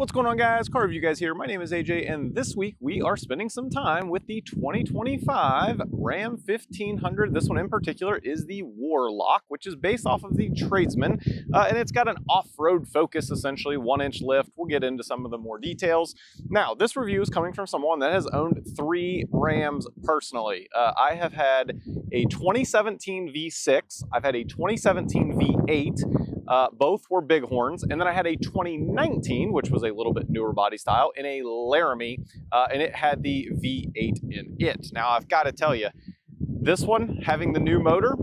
What's going on, guys? Car Review Guys here. My name is AJ, and this week we are spending some time with the 2025 Ram 1500. This one in particular is the Warlock, which is based off of the Tradesman, and it's got an off-road focus, essentially 1-inch lift. We'll get into some of the more details. Now, this review is coming from someone that has owned 3 Rams personally. I have had a 2017 V6, I've had a 2017 V8, both were Bighorns, and then I had a 2019, which was a little bit newer body style, in a Laramie, and it had the V8 in it. Now, I've got to tell you, this one, having the new motor,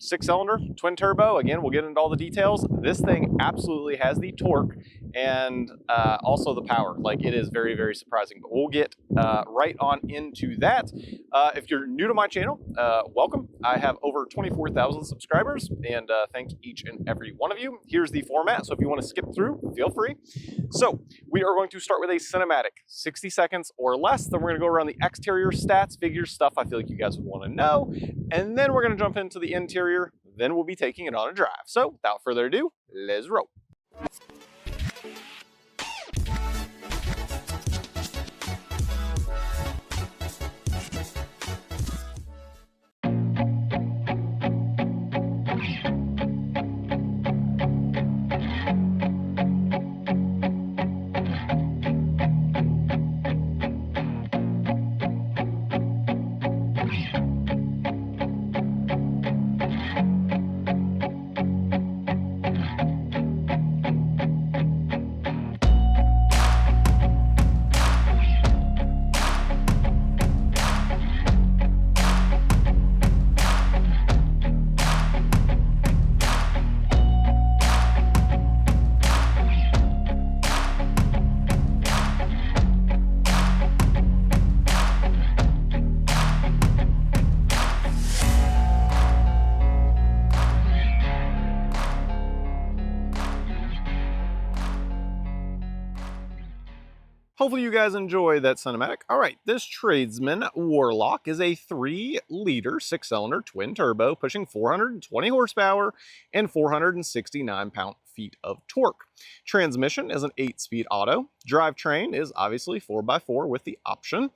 6-cylinder, twin turbo, again, we'll get into all the details. This thing absolutely has the torque and also the power. Like, it is very, very surprising, but we'll get right on into that. If you're new to my channel, welcome. I have over 24,000 subscribers, and thank each and every one of you. Here's the format, so if you want to skip through, feel free. So we are going to start with a cinematic, 60 seconds or less. Then we're going to go around the exterior stats, figures, stuff I feel like you guys would want to know, and then we're going to jump into the interior. Then we'll be taking it on a drive. So without further ado, let's roll. Hopefully you guys enjoy that cinematic. All right, this Tradesman Warlock is a 3-liter 6-cylinder twin turbo pushing 420 horsepower and 469 pound-feet of torque. Transmission is an 8-speed auto. Drivetrain is obviously 4x4 with the option.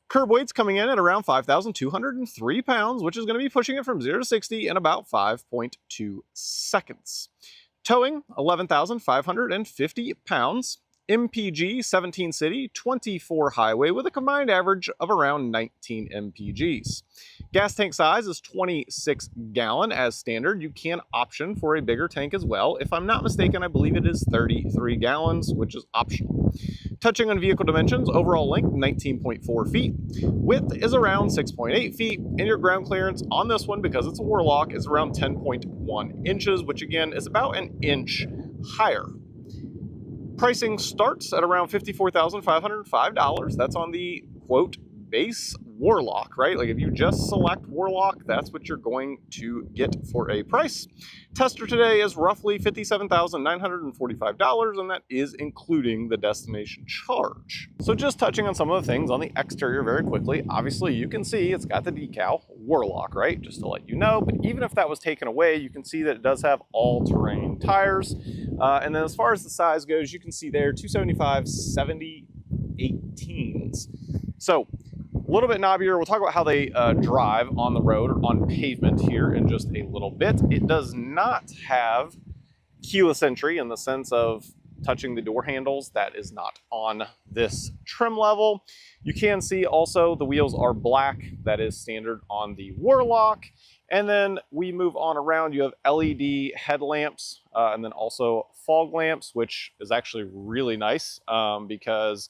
Curb weight's coming in at around 5,203 pounds, which is going to be pushing it from 0 to 60 in about 5.2 seconds. Towing, 11,550 pounds. MPG 17 city, 24 highway with a combined average of around 19 MPGs. Gas tank size is 26 gallon as standard. You can option for a bigger tank as well. If I'm not mistaken, I believe it is 33 gallons, which is optional. Touching on vehicle dimensions, overall length 19.4 feet. Width is around 6.8 feet, and your ground clearance on this one, because it's a Warlock, is around 10.1 inches, which again is about an inch higher. Pricing starts at around $54,505. That's on the, quote, base Warlock, right? Like, if you just select Warlock, that's what you're going to get for a price. Tester today is roughly $57,945, and that is including the destination charge. So just touching on some of the things on the exterior very quickly, obviously you can see it's got the decal Warlock, right? Just to let you know, but even if that was taken away, you can see that it does have all-terrain tires. And then as far as the size goes, you can see there 275 70/18s. So a little bit knobbier. We'll talk about how they drive on the road or on pavement here in just a little bit. It does not have keyless entry in the sense of touching the door handles. That is not on this trim level. You can see also the wheels are black. That is standard on the Warlock. And then we move on around. You have LED headlamps and then also fog lamps, which is actually really nice because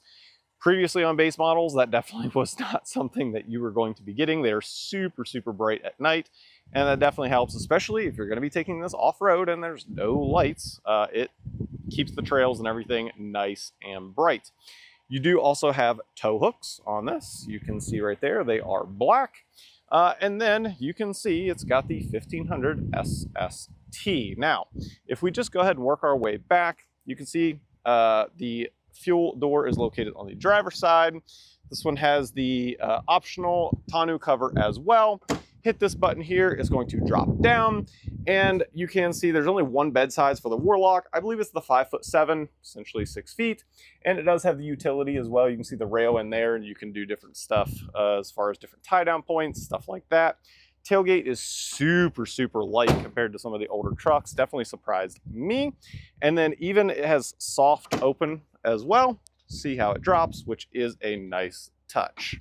previously on base models, that definitely was not something that you were going to be getting. They are super, super bright at night, and that definitely helps, especially if you're going to be taking this off-road and there's no lights. It keeps the trails and everything nice and bright. You do also have tow hooks on this. You can see right there, they are black. And then you can see it's got the 1500 SST. Now, if we just go ahead and work our way back, you can see the fuel door is located on the driver's side. This one has the optional tonneau cover as well. hit this button here, it's going to drop down, and you can see there's only one bed size for the Warlock. I believe it's the 5'7", essentially 6 feet, and it does have the utility as well. You can see the rail in there, and you can do different stuff as far as different tie-down points, stuff like that. Tailgate is super, super light compared to some of the older trucks. Definitely surprised me. And then even it has soft open as well. See how it drops, which is a nice touch.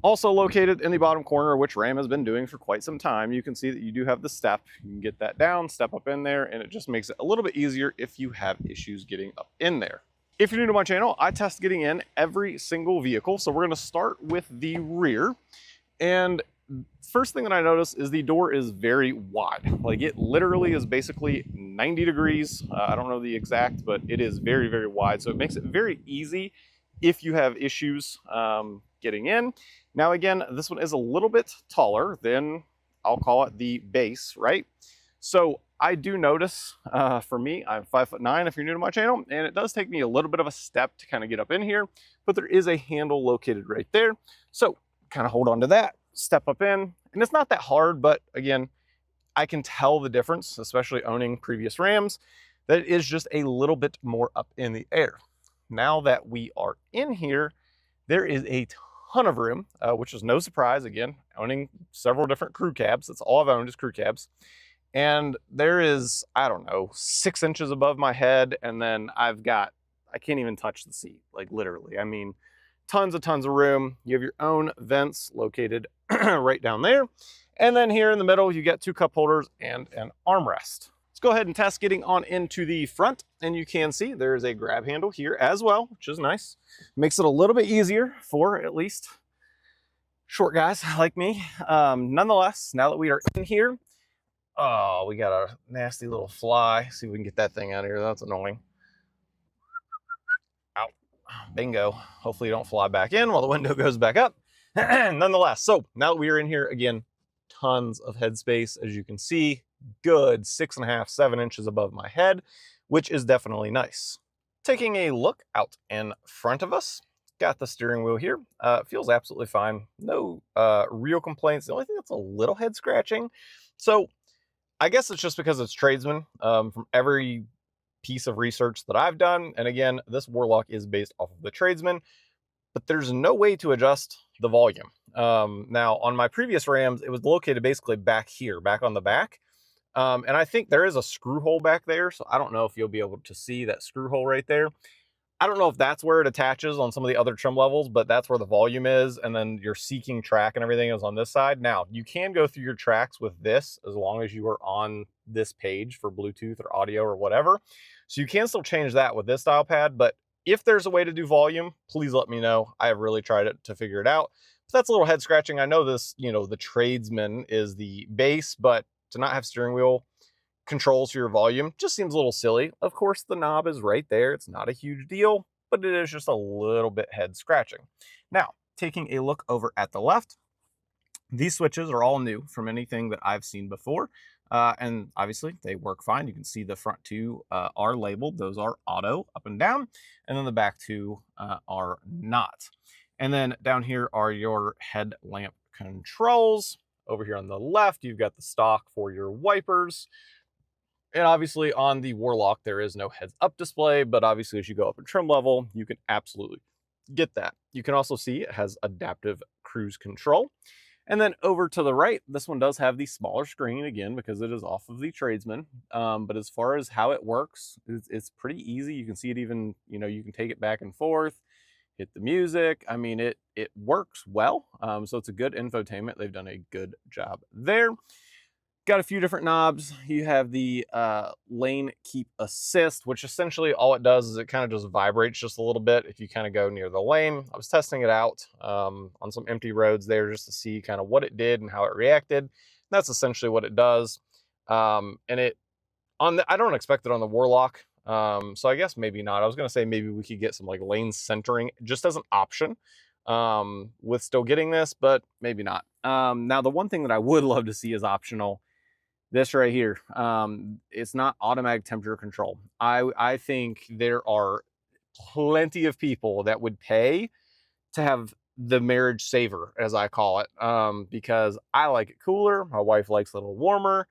Also located in the bottom corner, which Ram has been doing for quite some time, you can see that you do have the step. You can get that down, step up in there, and it just makes it a little bit easier if you have issues getting up in there. If you're new to my channel, I test getting in every single vehicle. So we're gonna start with the rear. And first thing that I notice is the door is very wide. Like it literally is basically 90 degrees. I don't know the exact, but it is very, very wide. So it makes it very easy if you have issues getting in. Now again, this one is a little bit taller than, I'll call it the base, right? So I do notice, for me, I'm 5'9" if you're new to my channel, and it does take me a little bit of a step to kind of get up in here, but there is a handle located right there. So kind of hold on to that, step up in, and it's not that hard, but again, I can tell the difference, especially owning previous Rams, that it is just a little bit more up in the air. Now that we are in here, there is a ton of room, which is no surprise. Again, owning several different crew cabs. That's all I've owned is crew cabs. And there is, I don't know, 6 inches above my head. And then I can't even touch the seat, like literally. I mean, tons of room. You have your own vents located right down there. And then here in the middle, you get 2 cup holders and an armrest. Let's go ahead and test getting on into the front. And you can see there's a grab handle here as well, which is nice. Makes it a little bit easier for at least short guys like me. Nonetheless, now that we are in here, oh, we got a nasty little fly. See if we can get that thing out of here. That's annoying. Ow. Bingo. Hopefully you don't fly back in while the window goes back up. Nonetheless, so now that we are in here, again, tons of headspace. As you can see, good 6.5, 7 inches above my head, which is definitely nice. Taking a look out in front of us, got the steering wheel here. Feels absolutely fine. No real complaints. The only thing that's a little head scratching. So I guess it's just because it's tradesman. From every piece of research that I've done, and again, this Warlock is based off of the tradesman, but there's no way to adjust the volume. Now on my previous Rams, it was located basically back here, back on the back. And I think there is a screw hole back there. So I don't know if you'll be able to see that screw hole right there. I don't know if that's where it attaches on some of the other trim levels, but that's where the volume is. And then your seeking track and everything is on this side. Now you can go through your tracks with this as long as you are on this page for Bluetooth or audio or whatever. So you can still change that with this dial pad, but if there's a way to do volume, please let me know. I have really tried it to figure it out. So that's a little head scratching. I know this, you know, the tradesman is the base, but to not have steering wheel controls for your volume just seems a little silly. Of course, the knob is right there. It's not a huge deal, but it is just a little bit head scratching. Now, taking a look over at the left, these switches are all new from anything that I've seen before. And obviously they work fine. You can see the front 2 are labeled. Those are auto up and down. And then the back 2 are not. And then down here are your headlamp controls. Over here on the left, you've got the stock for your wipers. And obviously on the Warlock, there is no heads up display, but obviously as you go up in trim level, you can absolutely get that. You can also see it has adaptive cruise control. And then over to the right, this one does have the smaller screen again, because it is off of the tradesman. But as far as how it works, it's pretty easy. You can see it even, you know, you can take it back and forth, hit the music. I mean, it works well. So it's a good infotainment. They've done a good job there. Got a few different knobs. You have the lane keep assist, which essentially all it does is it kind of just vibrates just a little bit if you kind of go near the lane. I was testing it out on some empty roads there just to see kind of what it did and how it reacted. That's essentially what it does. And I don't expect it on the Warlock. So I guess maybe not. I was going to say maybe we could get some like lane centering just as an option with still getting this, but maybe not. Now the one thing that I would love to see is optional. This right here, it's not automatic temperature control. I think there are plenty of people that would pay to have the marriage saver, as I call it, because I like it cooler. My wife likes it a little warmer.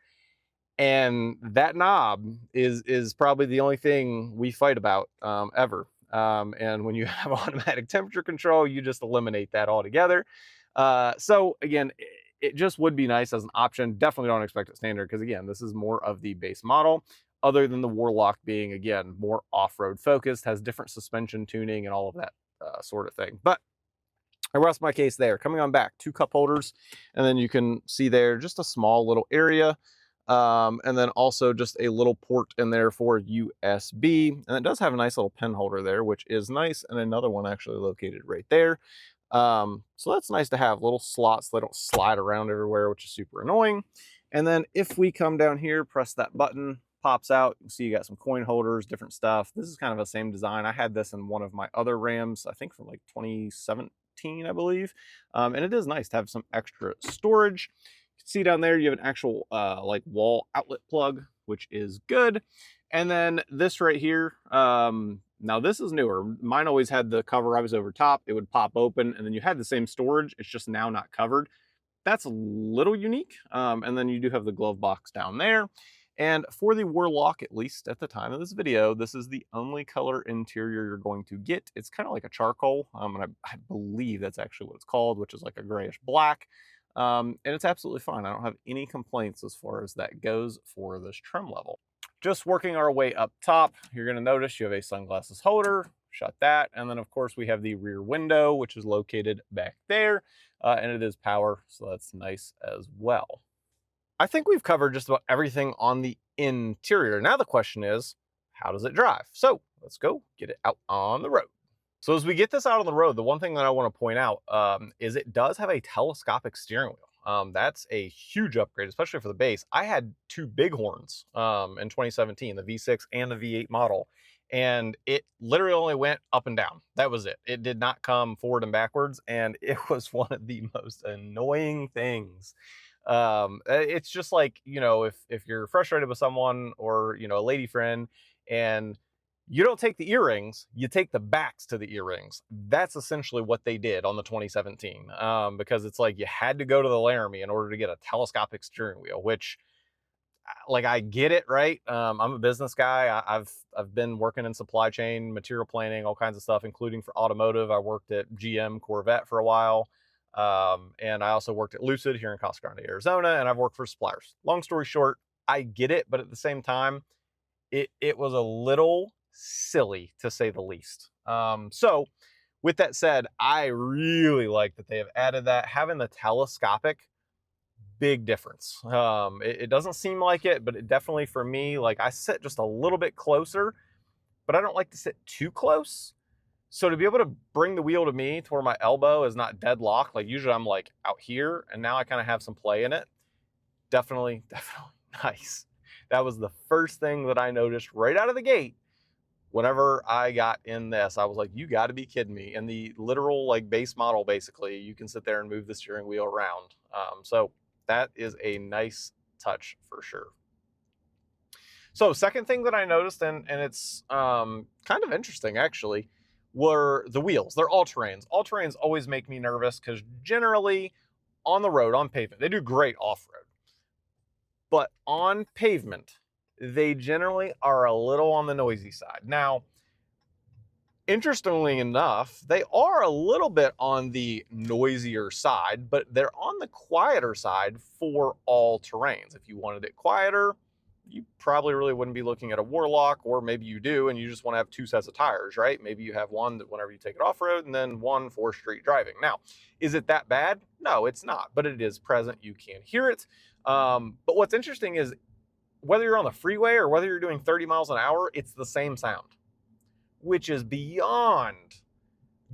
And that knob is probably the only thing we fight about ever. And when you have automatic temperature control, you just eliminate that altogether. So again, it just would be nice as an option. Definitely don't expect it standard because again, this is more of the base model, other than the Warlock being, again, more off-road focused, has different suspension tuning and all of that sort of thing. But I rest my case there. Coming on back, 2 cup holders, and then you can see there just a small little area. And then also just a little port in there for USB. And it does have a nice little pen holder there, which is nice. And another one actually located right there. So that's nice to have little slots. They don't slide around everywhere, which is super annoying. And then if we come down here, press that button, pops out. You see you got some coin holders, different stuff. This is kind of the same design. I had this in one of my other Rams, I think from like 2017, I believe. And it is nice to have some extra storage. See down there, you have an actual like wall outlet plug, which is good. And then this right here, now this is newer. Mine always had the cover I was over top. It would pop open and then you had the same storage. It's just now not covered. That's a little unique. And then you do have the glove box down there. And for the Warlock, at least at the time of this video, this is the only color interior you're going to get. It's kind of like a charcoal, and I believe that's actually what it's called, which is like a grayish black. And it's absolutely fine. I don't have any complaints as far as that goes for this trim level. Just working our way up top, you're going to notice you have a sunglasses holder. Shut that. And then, of course, we have the rear window, which is located back there. And it is power, so that's nice as well. I think we've covered just about everything on the interior. Now the question is, how does it drive? So let's go get it out on the road. So as we get this out on the road, the one thing that I want to point out is it does have a telescopic steering wheel. That's a huge upgrade, especially for the base. I had 2 bighorns in 2017, the V6 and the V8 model, and it literally only went up and down. That was it. It did not come forward and backwards, and it was one of the most annoying things. It's just like, you know, if you're frustrated with someone or, you know, a lady friend and you don't take the earrings, you take the backs to the earrings. That's essentially what they did on the 2017, because it's like you had to go to the Laramie in order to get a telescopic steering wheel, which, like, I get it, right? I'm a business guy. I've been working in supply chain, material planning, all kinds of stuff, including for automotive. I worked at GM Corvette for a while. And I also worked at Lucid here in Casa Grande, Arizona, and I've worked for suppliers. Long story short, I get it, but at the same time, it was a little silly, to say the least. So with that said, I really like that they have added that. Having the telescopic, big difference. It doesn't seem like it, but it definitely, for me, like, I sit just a little bit closer, but I don't like to sit too close. So to be able to bring the wheel to me to where my elbow is not deadlocked, like usually I'm like out here, and now I kind of have some play in it. Definitely nice. That was the first thing that I noticed right out of the gate. Whenever I got in this, I was like, you got to be kidding me. And the literal, like, base model, basically, you can sit there and move the steering wheel around. So that is a nice touch for sure. So second thing that I noticed, and it's kind of interesting actually, were the wheels. They're all-terrains. All-terrains always make me nervous because generally on the road, on pavement, they do great off-road. But on pavement, they generally are a little on the noisy side. Now, interestingly enough, they are a little bit on the noisier side, but they're on the quieter side for all terrains. If you wanted it quieter, you probably really wouldn't be looking at a Warlock, or maybe you do and you just want to have 2 sets of tires, right? Maybe you have one that whenever you take it off-road and then one for street driving. Now, is it that bad? No, it's not, but it is present. You can hear it. But what's interesting is whether you're on the freeway or whether you're doing 30 miles an hour, it's the same sound, which is beyond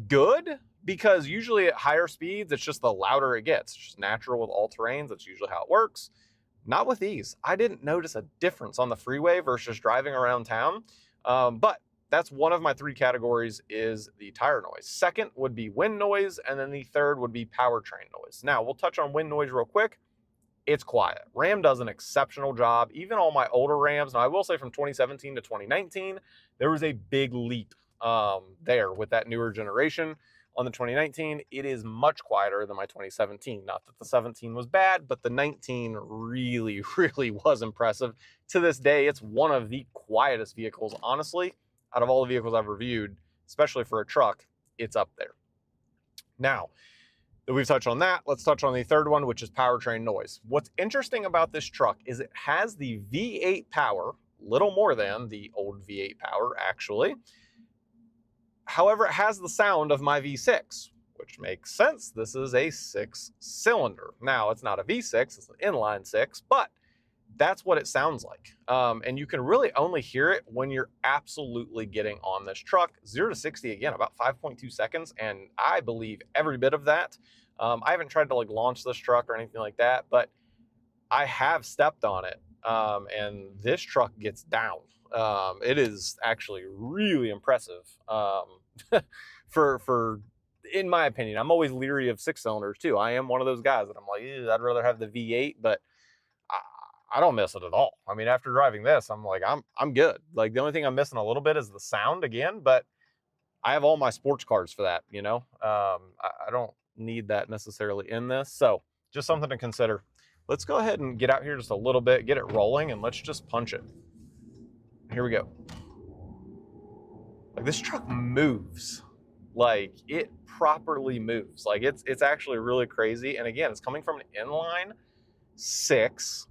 good, because usually at higher speeds, it's just the louder it gets. It's just natural with all terrains. That's usually how it works. Not with these. I didn't notice a difference on the freeway versus driving around town. But that's one of my 3 categories, is the tire noise. Second would be wind noise, and then the third would be powertrain noise. Now, we'll touch on wind noise real quick. It's quiet. Ram does an exceptional job. Even all my older Rams, now I will say from 2017 to 2019, there was a big leap there with that newer generation. On the 2019, it is much quieter than my 2017. Not that the 17 was bad, but the 19 really, really was impressive. To this day, it's one of the quietest vehicles, honestly, out of all the vehicles I've reviewed, especially for a truck, it's up there. Now, that we've touched on that, let's touch on the third one, which is powertrain noise. What's interesting about this truck is it has the V8 power, little more than the old V8 power, actually. However, it has the sound of my V6, which makes sense. This is a 6-cylinder. Now, it's not a V6, it's an inline 6, but that's what it sounds like. And you can really only hear it when you're absolutely getting on this truck. 0 to 60, again, about 5.2 seconds, and I believe every bit of that. I haven't tried to like launch this truck or anything like that, but I have stepped on it, and this truck gets down. It is actually really impressive. In my opinion, I'm always leery of 6-cylinders too. I am one of those guys that I'm like, I'd rather have the V8, but I don't miss it at all. I mean, after driving this, I'm like, I'm good. Like the only thing I'm missing a little bit is the sound again, but I have all my sports cars for that, you know? I don't need that necessarily in this. So just something to consider. Let's go ahead and get out here just a little bit, get it rolling, and let's just punch it. Here we go. Like this truck moves. Like it properly moves. Like it's actually really crazy. And again, it's coming from an inline 6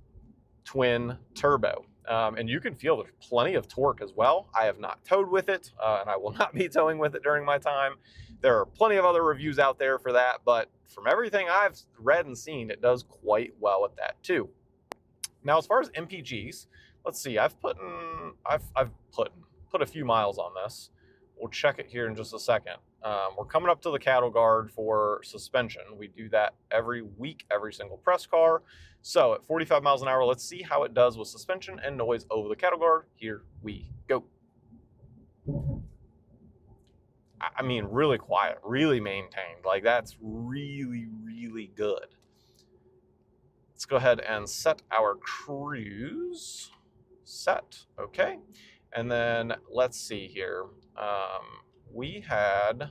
twin turbo. And you can feel there's plenty of torque as well. I have not towed with it, and I will not be towing with it during my time. There are plenty of other reviews out there for that, but from everything I've read and seen, it does quite well at that too. Now, as far as MPGs, let's see. I've put a few miles on this. We'll check it here in just a second. We're coming up to the cattle guard for suspension. We do that every week, every single press car. So at 45 miles an hour, let's see how it does with suspension and noise over the cattle guard. Here we go. I mean, really quiet, really maintained. Like that's really, really good. Let's go ahead and set our cruise. Set, okay. And then let's see here. We had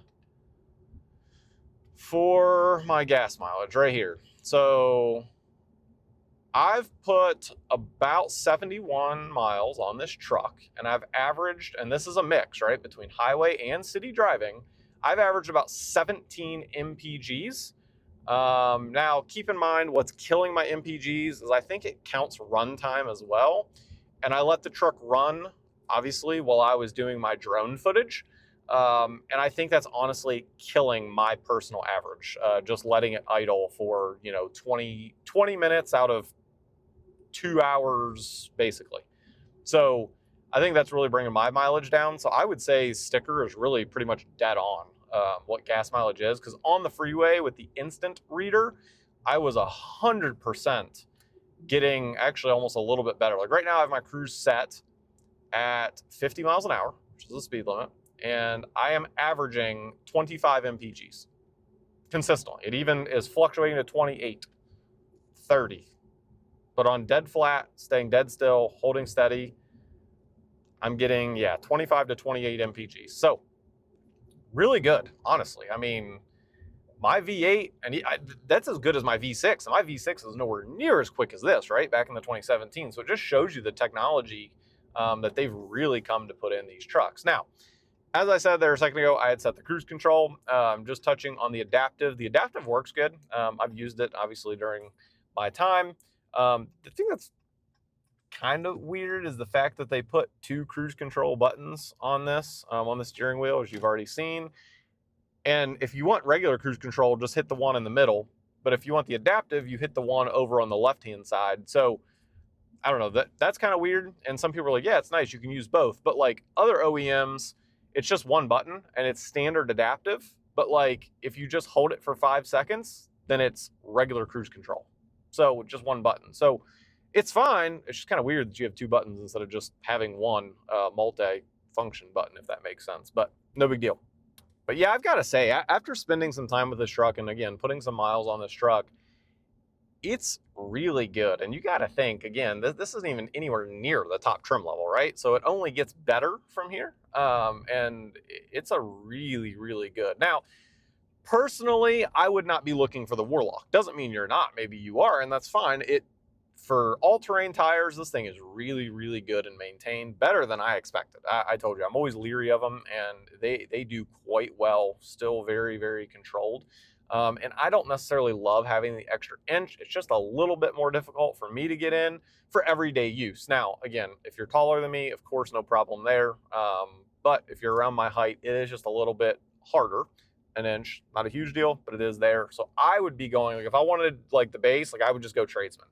for my gas mileage right here. So I've put about 71 miles on this truck, and I've averaged, and this is a mix, right, between highway and city driving, I've averaged about 17 MPGs. Now, keep in mind what's killing my MPGs is I think it counts run time as well. And I let the truck run, obviously, while I was doing my drone footage. And I think that's honestly killing my personal average, just letting it idle for, 20 minutes out of 2 hours, basically. So I think that's really bringing my mileage down. So I would say sticker is really pretty much dead on what gas mileage is, because on the freeway with the instant reader, I was 100% getting actually almost a little bit better. Like right now I have my cruise set at 50 miles an hour, which is the speed limit, and I am averaging 25 MPGs consistently. It even is fluctuating to 28, 30. But on dead flat, staying dead still, holding steady, I'm getting, 25 to 28 MPGs. So really good, honestly. I mean, my V8, and that's as good as my V6. And my V6 is nowhere near as quick as this, right? Back in the 2017. So it just shows you the technology that they've really come to put in these trucks. Now, as I said there a second ago, I had set the cruise control. Just touching on the adaptive. The adaptive works good. I've used it, obviously, during my time. The thing that's kind of weird is the fact that they put 2 cruise control buttons on the steering wheel, as you've already seen. And if you want regular cruise control, just hit the one in the middle. But if you want the adaptive, you hit the one over on the left-hand side. So I don't know, that's kind of weird. And some people are like, yeah, it's nice, you can use both. But like other OEMs, it's just one button and it's standard adaptive. But like if you just hold it for 5 seconds, then it's regular cruise control. So just one button. So it's fine. It's just kind of weird that you have 2 buttons instead of just having one multi-function button, if that makes sense. But no big deal. But yeah, I've got to say, after spending some time with this truck and again, putting some miles on this truck, it's really good. And you got to think, again, this isn't even anywhere near the top trim level, right? So it only gets better from here. And it's a really, really good. Now, Personally, I would not be looking for the Warlock. Doesn't mean you're not. Maybe you are, and that's fine. For all-terrain tires, this thing is really, really good and maintained, better than I expected. I told you, I'm always leery of them, and they do quite well, still very, very controlled. And I don't necessarily love having the extra inch. It's just a little bit more difficult for me to get in for everyday use. Now, again, if you're taller than me, of course, no problem there. But if you're around my height, it is just a little bit harder. An inch, not a huge deal, but it is there. So I would be going, like, if I wanted like the base, like I would just go tradesman.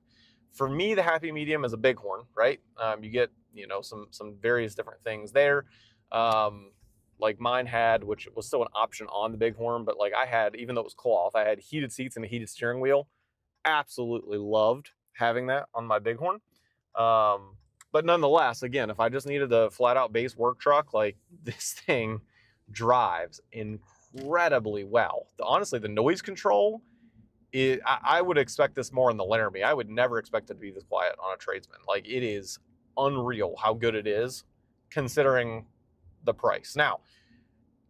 For me, the happy medium is a bighorn, right? You get, you know, some various different things there. Like mine had, which was still an option on the bighorn, but like I had, even though it was cloth, I had heated seats and a heated steering wheel. Absolutely loved having that on my bighorn. But nonetheless, again, if I just needed a flat out base work truck, like this thing drives incredibly well. Honestly, the noise control, I would expect this more in the Laramie. I would never expect it to be this quiet on a tradesman. Like, it is unreal how good it is, considering the price. Now,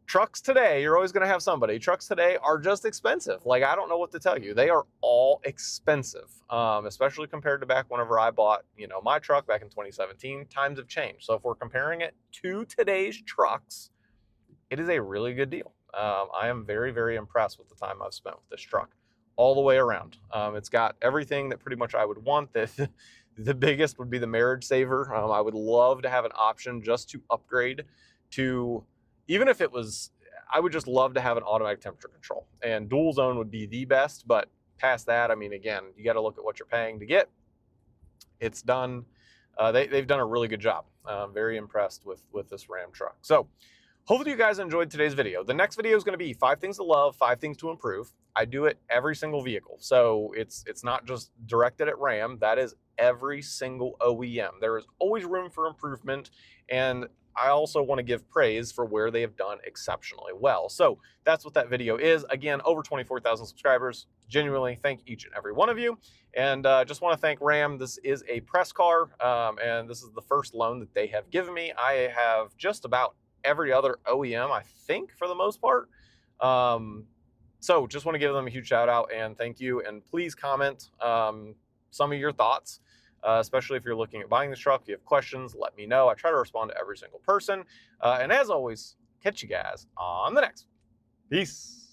trucks today, you're always going to have somebody. Trucks today are just expensive. Like, I don't know what to tell you. They are all expensive, especially compared to back whenever I bought, you know, my truck back in 2017. Times have changed. So if we're comparing it to today's trucks, it is a really good deal. I am very, very impressed with the time I've spent with this truck all the way around. It's got everything that pretty much I would want. The biggest would be the marriage saver. I would love to have an option just to upgrade to, even if it was, I would just love to have an automatic temperature control, and dual zone would be the best. But past that, I mean, again, you got to look at what you're paying to get. It's done. They've done a really good job. I'm very impressed with this Ram truck. So hopefully you guys enjoyed today's video. The next video is going to be 5 things to love, 5 things to improve. I do it every single vehicle. So it's not just directed at Ram. That is every single OEM. There is always room for improvement. And I also want to give praise for where they have done exceptionally well. So that's what that video is. Again, over 24,000 subscribers. Genuinely thank each and every one of you. And just want to thank Ram. This is a press car, and this is the first loan that they have given me. I have just about every other OEM, I think, for the most part. So just want to give them a huge shout out and thank you. And please comment some of your thoughts, especially if you're looking at buying this truck. If you have questions, let me know. I try to respond to every single person. And as always, catch you guys on the next. Peace.